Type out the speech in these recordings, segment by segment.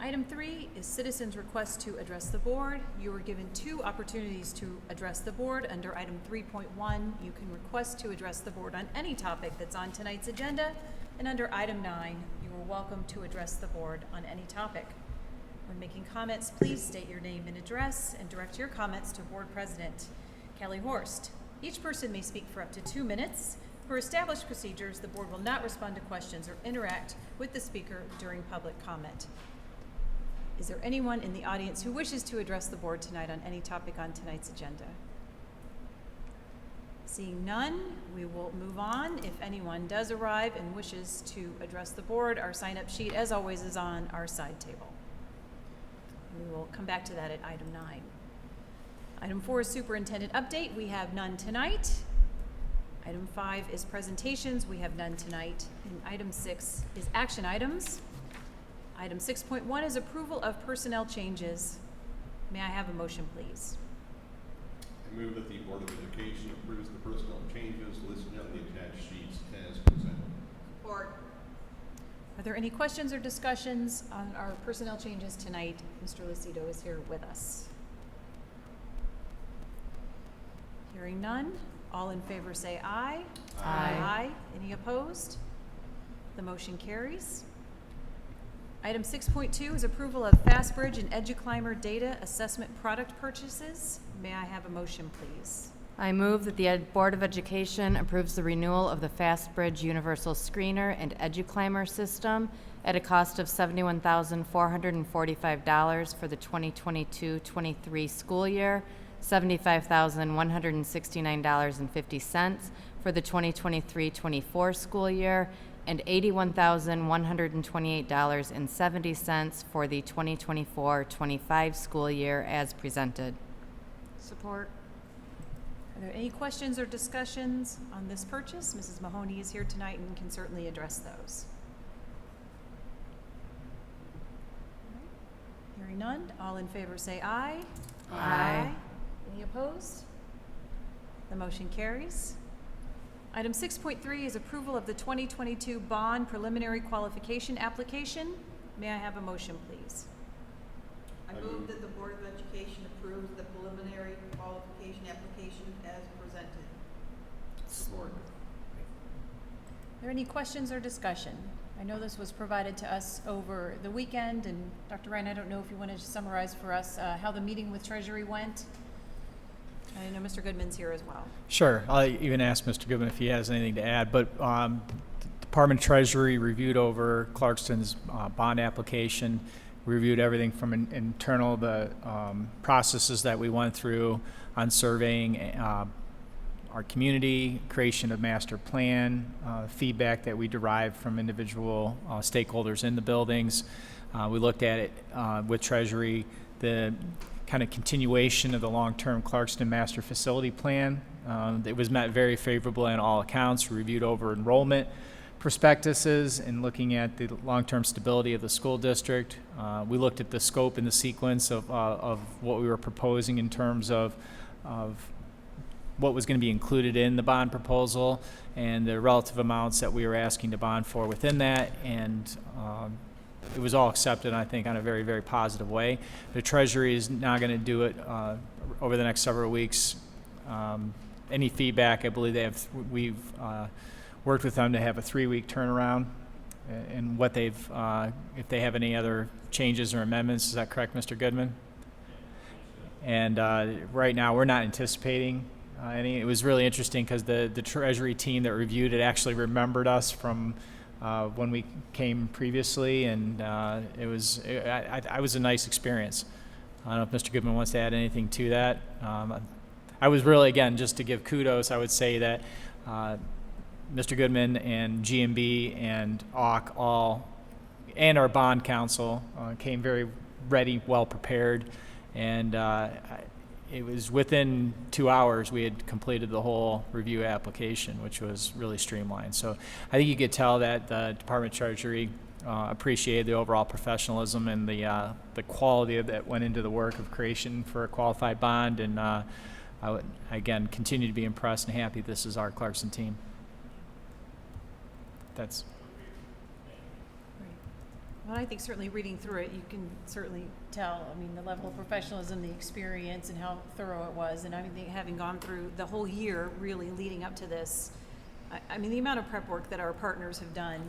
item 3 is citizens' request to address the board. You were given 2 opportunities to address the board. Under item 3.1, you can request to address the board on any topic that's on tonight's agenda. And under item 9, you are welcome to address the board on any topic. When making comments, please state your name and address and direct your comments to Board President Kelly Horst. Each person may speak for up to 2 minutes. For established procedures, the board will not respond to questions or interact with the speaker during public comment. Is there anyone in the audience who wishes to address the board tonight on any topic on tonight's agenda? Seeing none, we will move on. If anyone does arrive and wishes to address the board, our sign-up sheet, as always, is on our side table. We will come back to that at item 9. Item 4 is superintendent update. We have none tonight. Item 5 is presentations. We have none tonight. And item 6 is action items. Item 6.1 is approval of personnel changes. May I have a motion, please? I move that the Board of Education approves the personnel changes listed on the attached sheets as presented. Support. Are there any questions or discussions on our personnel changes tonight? Mr. Lucido is here with us. Hearing none, all in favor say aye. Aye. Aye. Any opposed? The motion carries. Item 6.2 is approval of FastBridge and EduClimber data assessment product purchases. May I have a motion, please? I move that the Board of Education approves the renewal of the FastBridge Universal Screener and EduClimber system at a cost of $71,445 for the 2022-23 school year, $75,169.50 for the 2023-24 school year, and $81,128.70 for the 2024-25 school year as presented. Support. Are there any questions or discussions on this purchase? Mrs. Mahoney is here tonight and can certainly address those. Hearing none, all in favor say aye. Aye. Any opposed? The motion carries. Item 6.3 is approval of the 2022 bond preliminary qualification application. May I have a motion, please? I move that the Board of Education approves the preliminary qualification application as presented. Support. Are there any questions or discussion? I know this was provided to us over the weekend, and Dr. Ryan, I don't know if you want to summarize for us how the meeting with Treasury went. I know Mr. Goodman's here as well. Sure. I'll even ask Mr. Goodman if he has anything to add. But the Department of Treasury reviewed over Clarkston's bond application, reviewed everything from internal, the processes that we went through on surveying our community, creation of master plan, feedback that we derived from individual stakeholders in the buildings. We looked at it with Treasury, the kind of continuation of the long-term Clarkston Master Facility Plan. It was met very favorably on all accounts. We reviewed over enrollment prospectuses and looking at the long-term stability of the school district. We looked at the scope and the sequence of what we were proposing in terms of what was going to be included in the bond proposal and the relative amounts that we were asking to bond for within that, and it was all accepted, I think, on a very, very positive way. The Treasury is now going to do it over the next several weeks. Any feedback, I believe we've worked with them to have a 3-week turnaround, and what they've, if they have any other changes or amendments. Is that correct, Mr. Goodman? And right now, we're not anticipating any. It was really interesting because the Treasury team that reviewed it actually remembered us from when we came previously, and it was a nice experience. I don't know if Mr. Goodman wants to add anything to that. I was really, again, just to give kudos, I would say that Mr. Goodman and GMB and AUK all, and our bond counsel came very ready, well prepared, and it was within 2 hours we had completed the whole review application, which was really streamlined. So I think you could tell that the Department of Treasury appreciated the overall professionalism and the quality that went into the work of creation for a qualified bond, and I would, again, continue to be impressed and happy this is our Clarkson team. That's Great. Well, I think certainly reading through it, you can certainly tell, I mean, the level of professionalism, the experience, and how thorough it was. And I think having gone through the whole year really leading up to this, I mean, the amount of prep work that our partners have done,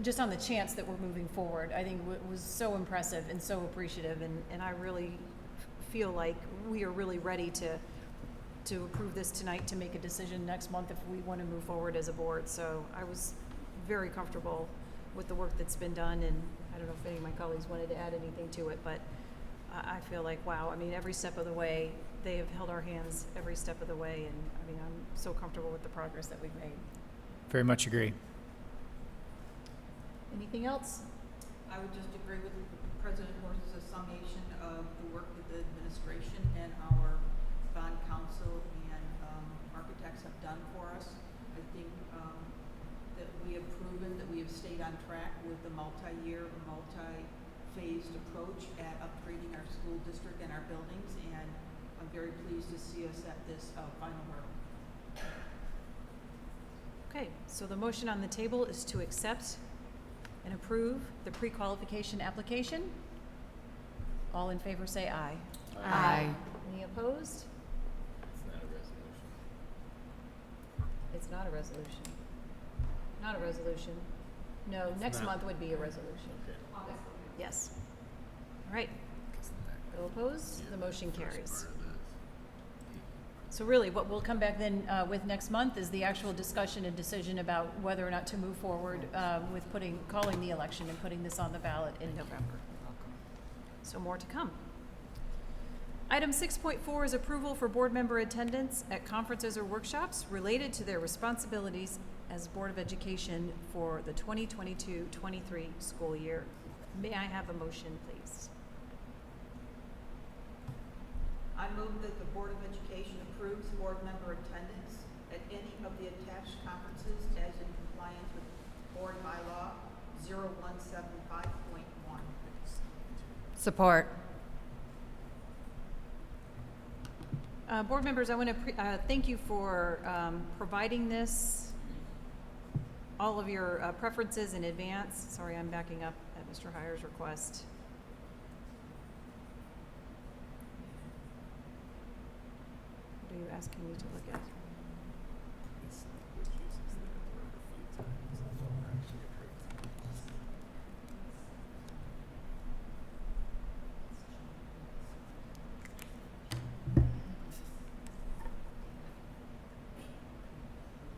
just on the chance that we're moving forward, I think was so impressive and so appreciative. And I really feel like we are really ready to approve this tonight, to make a decision next month if we want to move forward as a board. So I was very comfortable with the work that's been done, and I don't know if any of my colleagues wanted to add anything to it, but I feel like, wow, I mean, every step of the way, they have held our hands every step of the way, and I mean, I'm so comfortable with the progress that we've made. Very much agree. Anything else? I would just agree with President Morse's summation of the work that the administration and our bond counsel and architects have done for us. I think that we have proven that we have stayed on track with the multi-year, multi-phased approach at upgrading our school district and our buildings, and I'm very pleased to see us at this final hurdle. Okay, so the motion on the table is to accept and approve the pre-qualification application. All in favor say aye. Aye. Any opposed? It's not a resolution. It's not a resolution. Not a resolution. No, next month would be a resolution. Yes. All right. No opposed? The motion carries. So really, what we'll come back then with next month is the actual discussion and decision about whether or not to move forward with calling the election and putting this on the ballot in November. So more to come. Item 6.4 is approval for board member attendance at conferences or workshops related to their responsibilities as Board of Education for the 2022-23 school year. May I have a motion, please? I move that the Board of Education approves board member attendance at any of the attached conferences as in compliance with Board Bylaw 0175.1. Support. Board members, I want to thank you for providing this, all of your preferences in advance. Sorry, I'm backing up at Mr. Heyer's request. What are you asking me to look at?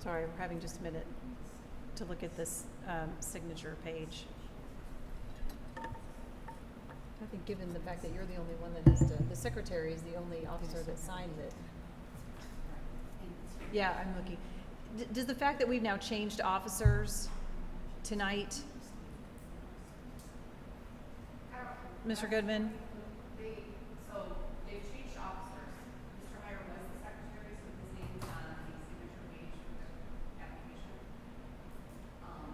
Sorry, we're having just a minute to look at this signature page. I think given the fact that you're the only one that has to, the secretary is the only officer that signs it. Yeah, I'm looking. Does the fact that we've now changed officers tonight? Mr. Goodman? So they've changed officers. Mr. Heyer was the secretary, so his name is on the signature page for the application.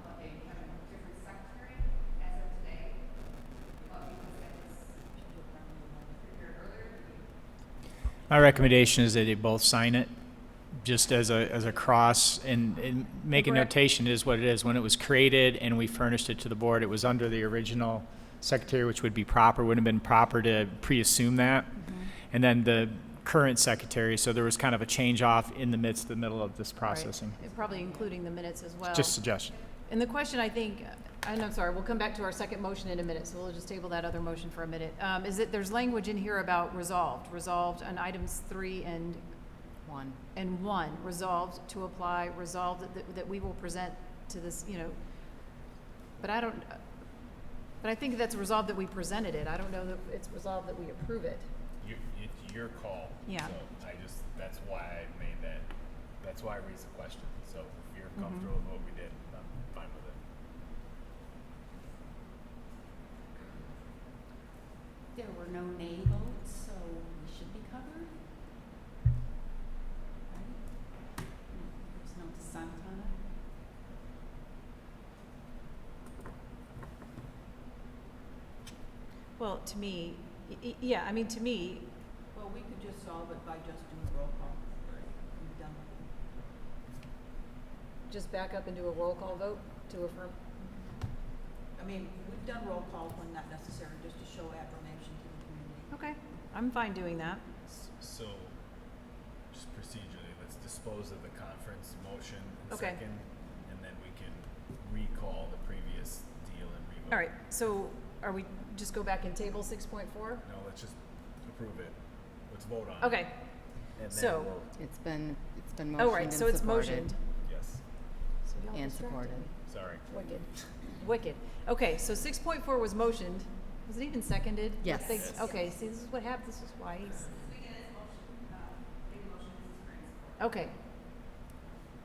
But they have a different secretary as of today. But because that was prepared earlier. My recommendation is that they both sign it, just as a cross, and make a Correct. notation. It is what it is. When it was created and we furnished it to the board, it was under the original secretary, which would be proper. Would have been proper to pre-assume that. And then the current secretary, so there was kind of a change off in the middle of this processing. Right. Probably including the minutes as well. Just suggestion. And the question, I think, and I'm sorry, we'll come back to our second motion in a minute, so we'll just table that other motion for a minute. Is that there's language in here about resolved on items 3 and 1, resolved to apply, resolved that we will present to this, but I think that's resolved that we presented it. I don't know that it's resolved that we approve it. It's your call. Yeah. So that's why I made that, that's why I raised the question. So if you're comfortable with what we did, I'm fine with it. There were no nay votes, so we should be covered. Right? There's no dissent on it. Well, to me, yeah, I mean, to me, Well, we could just solve it by just doing roll call. We've done it. just back up and do a roll call vote to affirm. I I mean, we've done roll calls when not necessary, just to show affirmation to the community. Okay, I'm fine doing that. So, just procedurally, let's dispose of the conference motion in Okay. second, and then we can recall the previous deal and revote. All right, so are we, just go back and table 6.4? No, let's just approve it. Let's vote on it. Okay, And then so- we'll, It's been motioned oh, right, and so it's supported. motioned. yes, So y'all And distracted supported. me. sorry. Wicked, wicked. Okay, so 6.4 was motioned. Was it even seconded? Yes. Let's think- Yes. Okay, see, this is what happens, this is why he's, okay.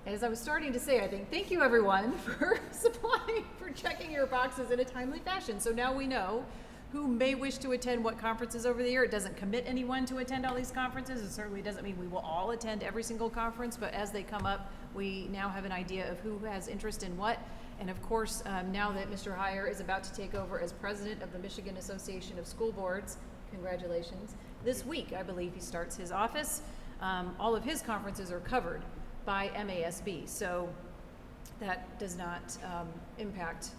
As I was starting to say, I think, thank you everyone for supplying, for checking your boxes in a timely fashion. So now we know who may wish to attend what conferences over the year. It doesn't commit anyone to attend all these conferences. It certainly doesn't mean we will all attend every single conference, but as they come up, we now have an idea of who has interest in what. And of course, now that Mr. Heyer is about to take over as president of the Michigan Association of School Boards, congratulations. This week, I believe he starts his office. All of his conferences are covered by MASB, so that does not impact,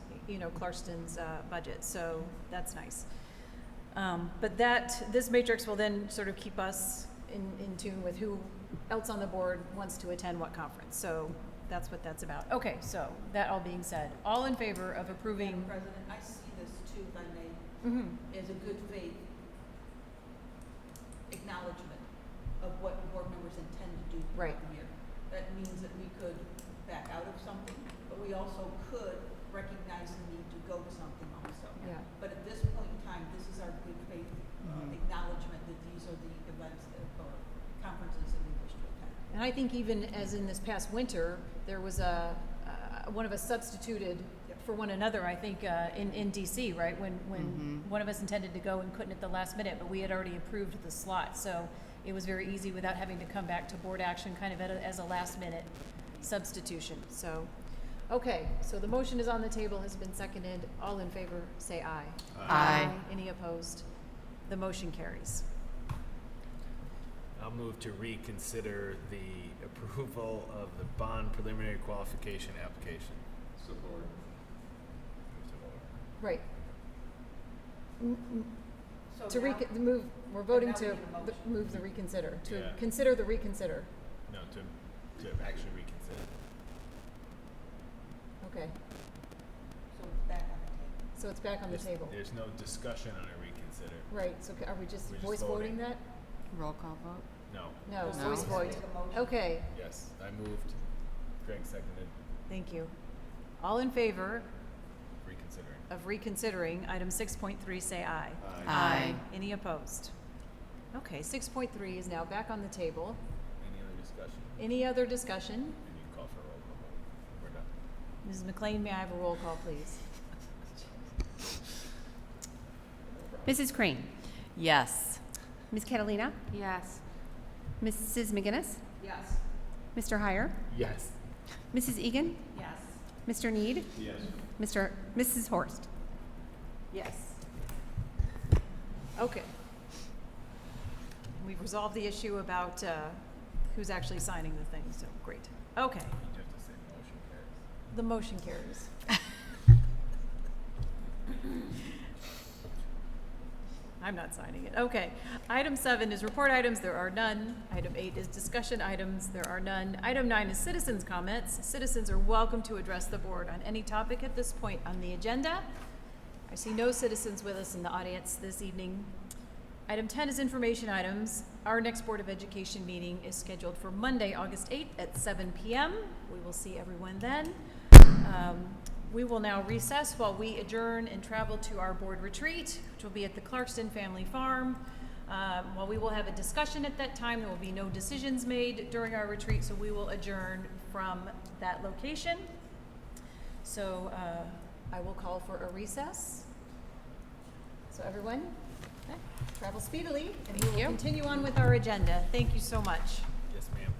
Clarkston's budget, so that's nice. But this matrix will then sort of keep us in tune with who else on the board wants to attend what conference. So that's what that's about. Okay, so that all being said, all in favor of approving? Madam President, I see this too, if I may, Mhm. as a good faith acknowledgement of what board members intend to do Right. throughout the year. That means that we could back out of something, but we also could recognize the need to go to something also. Yeah. But at this point in time, this is our good faith Mhm. acknowledgement that these are the events that, or conferences that we wish to attend. And I think even as in this past winter, there was one of us substituted for one another, I think, in DC, right? When Mhm. one of us intended to go and couldn't at the last minute, but we had already approved the slot. So it was very easy without having to come back to board action kind of as a last minute substitution. So, okay, so the motion is on the table, has been seconded. All in favor, say aye. Aye. Any opposed? The motion carries. I'll move to reconsider the approval of the bond preliminary qualification application. Support. Right. So To now- move, we're voting now we to need a motion. move the reconsider, to Yeah. consider the reconsider. No, to actually reconsider. Okay, So it's back on the table. so it's back on the table. There's no discussion on a reconsider. Right, so are we just We're just voice voting voting. that? Roll call vote. No. No, Just voice make vote. a motion. Okay, Yes, I moved. Greg seconded. thank you. All in favor Reconsidering. of reconsidering item 6.3, say aye. Aye. Any opposed? Okay, 6.3 is now back on the table. Any other discussion? Any other discussion? And you call for a roll call vote. We're done. Mrs. McLean, may I have a roll call, please? Mrs. Crane, Yes. Ms. Catalina, Yes. Mrs. McGinnis, Yes. Mr. Heyer, Yes. Mrs. Egan, Yes. Mr. Need, Yes. Mrs. Horst. Yes. Okay. We've resolved the issue about who's actually signing the thing, so great. Okay, You just have to say motion carries. the motion carries. I'm not signing it. Okay. Item 7 is report items. There are none. Item 8 is discussion items. There are none. Item 9 is citizens' comments. Citizens are welcome to address the board on any topic at this point on the agenda. I see no citizens with us in the audience this evening. Item 10 is information items. Our next Board of Education meeting is scheduled for Monday, August 8th at 7 p.m. We will see everyone then. We will now recess while we adjourn and travel to our board retreat, which will be at the Clarkston Family Farm. While we will have a discussion at that time, there will be no decisions made during our retreat, so we will adjourn from that location. So I will call for a recess. So everyone, travel speedily, and we will continue on with our agenda. Thank you so much. Yes, ma'am.